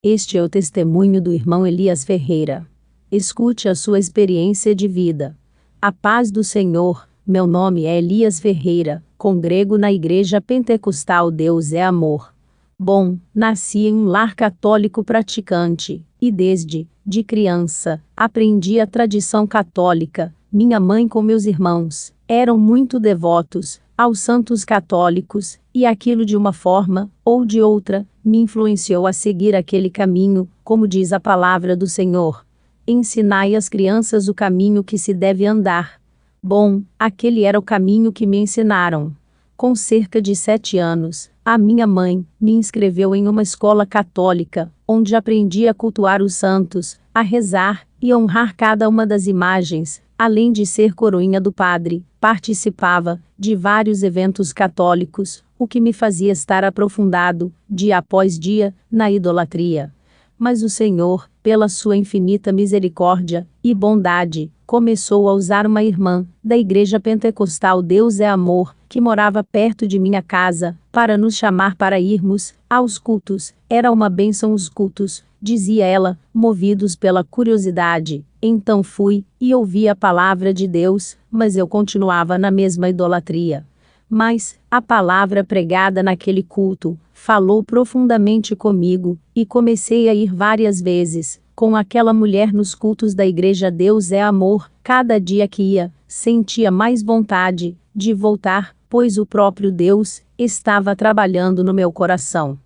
Este é o testemunho do irmão Elias Ferreira. Escute a sua experiência de vida. A paz do Senhor. Meu nome é Elias Ferreira, congrego na Igreja Pentecostal Deus é Amor. Bom, nasci em um lar católico praticante, e de criança, aprendi a tradição católica. Minha mãe com meus irmãos eram muito devotos aos santos católicos, e aquilo de uma forma ou de outra me influenciou a seguir aquele caminho, como diz a palavra do Senhor. Ensinai às crianças o caminho que se deve andar. Bom, aquele era o caminho que me ensinaram. Com cerca de 7 anos, a minha mãe me inscreveu em uma escola católica, onde aprendi a cultuar os santos, a rezar e honrar cada uma das imagens. Além de ser coroinha do padre, participava de vários eventos católicos, o que me fazia estar aprofundado, dia após dia, na idolatria. Mas o Senhor, pela sua infinita misericórdia e bondade, começou a usar uma irmã da Igreja Pentecostal Deus é Amor, que morava perto de minha casa, para nos chamar para irmos aos cultos. Era uma bênção os cultos, dizia ela, movidos pela curiosidade. Então fui e ouvi a palavra de Deus, mas eu continuava na mesma idolatria. Mas a palavra pregada naquele culto falou profundamente comigo, e comecei a ir várias vezes com aquela mulher nos cultos da Igreja Deus é Amor. Cada dia que ia, sentia mais vontade de voltar, pois o próprio Deus estava trabalhando no meu coração.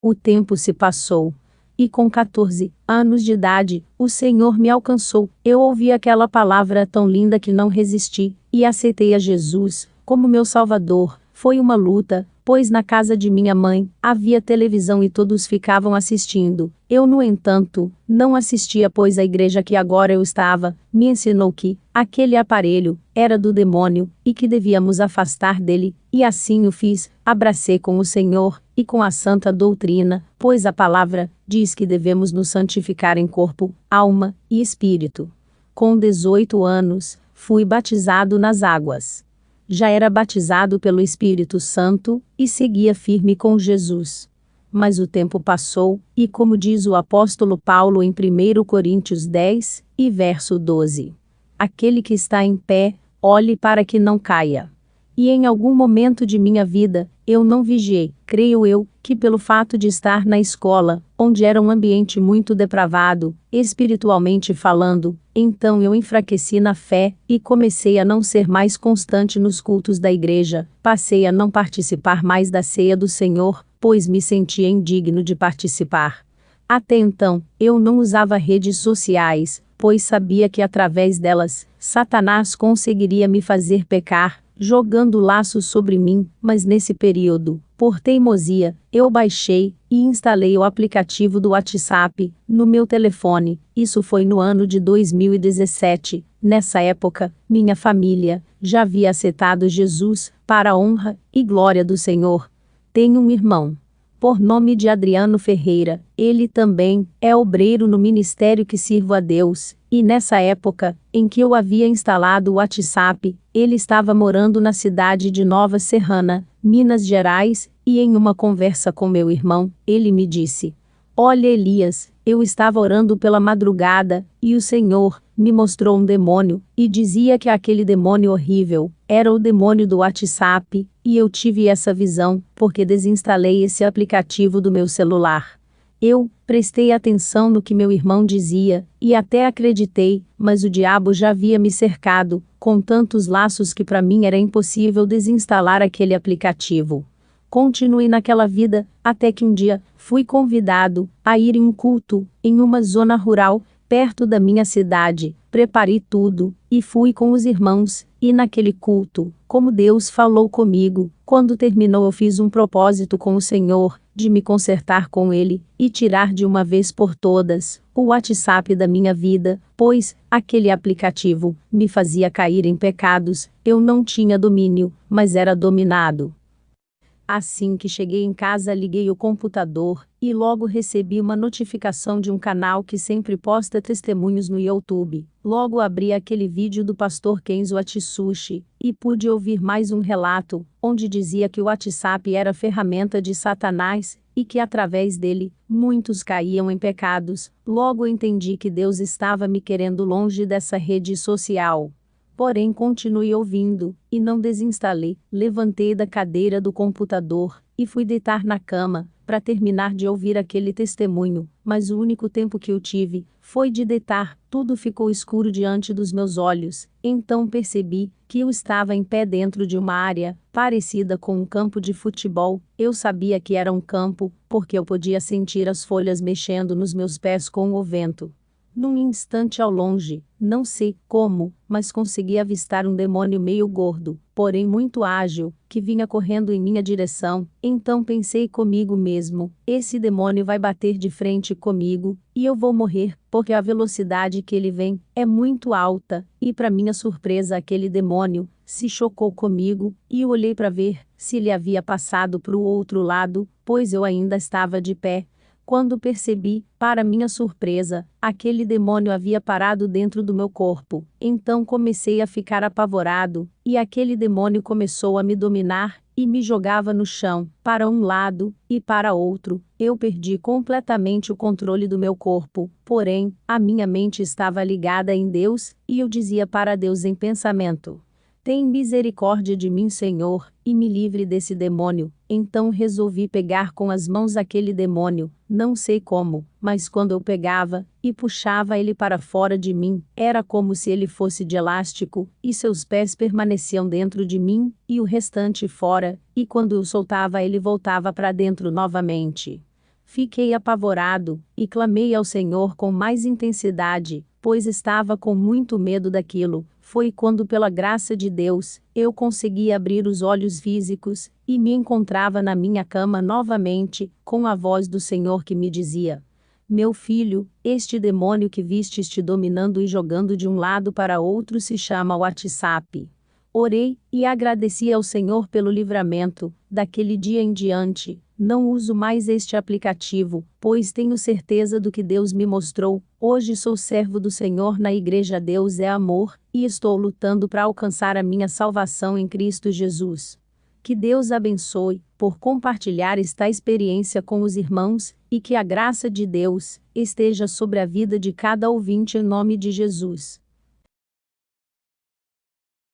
O tempo se passou, e com 14 anos de idade, o Senhor me alcançou. Eu ouvi aquela palavra tão linda que não resisti, e aceitei a Jesus como meu Salvador. Foi uma luta, pois na casa de minha mãe havia televisão e todos ficavam assistindo. Eu, no entanto, não assistia, pois a igreja que agora eu estava me ensinou que aquele aparelho era do demônio e que devíamos afastar dele, e assim o fiz. Abracei com o Senhor e com a santa doutrina, pois a palavra diz que devemos nos santificar em corpo, alma e espírito. Com 18 anos, fui batizado nas águas. Já era batizado pelo Espírito Santo e seguia firme com Jesus. Mas o tempo passou, e como diz o apóstolo Paulo em 1 Coríntios 10, e verso 12: aquele que está em pé, olhe para que não caia. E em algum momento de minha vida, eu não vigiei. Creio eu que pelo fato de estar na escola, onde era um ambiente muito depravado, espiritualmente falando, então eu enfraqueci na fé e comecei a não ser mais constante nos cultos da igreja. Passei a não participar mais da ceia do Senhor, pois me sentia indigno de participar. Até então, eu não usava redes sociais, pois sabia que através delas, Satanás conseguiria me fazer pecar, jogando laços sobre mim. Mas nesse período, por teimosia, eu baixei e instalei o aplicativo do WhatsApp no meu telefone. Isso foi no ano de 2017. Nessa época, minha família já havia aceitado Jesus, para a honra e glória do Senhor. Tenho um irmão, por nome de Adriano Ferreira. Ele também é obreiro no ministério que sirvo a Deus, e nessa época, em que eu havia instalado o WhatsApp, ele estava morando na cidade de Nova Serrana, Minas Gerais, e em uma conversa com meu irmão, ele me disse: olha, Elias, eu estava orando pela madrugada, e o Senhor me mostrou um demônio, e dizia que aquele demônio horrível era o demônio do WhatsApp, e eu tive essa visão, porque desinstalei esse aplicativo do meu celular. Eu prestei atenção no que meu irmão dizia, e até acreditei, mas o diabo já havia me cercado, com tantos laços que para mim era impossível desinstalar aquele aplicativo. Continuei naquela vida, até que um dia, fui convidado a ir em um culto, em uma zona rural, perto da minha cidade. Preparei tudo, e fui com os irmãos, e naquele culto, como Deus falou comigo, quando terminou eu fiz um propósito com o Senhor, de me consertar com Ele, e tirar de uma vez por todas o WhatsApp da minha vida, pois aquele aplicativo me fazia cair em pecados. Eu não tinha domínio, mas era dominado. Assim que cheguei em casa, liguei o computador, e logo recebi uma notificação de um canal que sempre posta testemunhos no YouTube. Logo abri aquele vídeo do pastor Kenzo Atsushi, e pude ouvir mais um relato, onde dizia que o WhatsApp era ferramenta de Satanás, e que através dele, muitos caíam em pecados. Logo entendi que Deus estava me querendo longe dessa rede social. Porém continuei ouvindo, e não desinstalei. Levantei da cadeira do computador, e fui deitar na cama, para terminar de ouvir aquele testemunho, mas o único tempo que eu tive, foi de deitar. Tudo ficou escuro diante dos meus olhos, então percebi, que eu estava em pé dentro de uma área, parecida com um campo de futebol. Eu sabia que era um campo, porque eu podia sentir as folhas mexendo nos meus pés com o vento. Num instante ao longe, não sei como, mas consegui avistar um demônio meio gordo, porém muito ágil, que vinha correndo em minha direção. Então pensei comigo mesmo, esse demônio vai bater de frente comigo, e eu vou morrer, porque a velocidade que ele vem, é muito alta, e para minha surpresa aquele demônio, se chocou comigo, e eu olhei para ver, se ele havia passado para o outro lado, pois eu ainda estava de pé. Quando percebi, para minha surpresa, aquele demônio havia parado dentro do meu corpo. Então comecei a ficar apavorado, e aquele demônio começou a me dominar, e me jogava no chão, para um lado, e para outro. Eu perdi completamente o controle do meu corpo, porém, a minha mente estava ligada em Deus, e eu dizia para Deus em pensamento: tem misericórdia de mim, Senhor, e me livre desse demônio. Então resolvi pegar com as mãos aquele demônio, não sei como, mas quando eu pegava, e puxava ele para fora de mim, era como se ele fosse de elástico, e seus pés permaneciam dentro de mim, e o restante fora, e quando eu soltava ele voltava para dentro novamente. Fiquei apavorado, e clamei ao Senhor com mais intensidade, pois estava com muito medo daquilo. Foi quando, pela graça de Deus, eu consegui abrir os olhos físicos, e me encontrava na minha cama novamente, com a voz do Senhor que me dizia: meu filho, este demônio que vistes te dominando e jogando de um lado para outro se chama WhatsApp. Orei, e agradeci ao Senhor pelo livramento. Daquele dia em diante, não uso mais este aplicativo, pois tenho certeza do que Deus me mostrou. Hoje sou servo do Senhor na igreja Deus é Amor, e estou lutando para alcançar a minha salvação em Cristo Jesus. Que Deus abençoe, por compartilhar esta experiência com os irmãos, e que a graça de Deus esteja sobre a vida de cada ouvinte em nome de Jesus.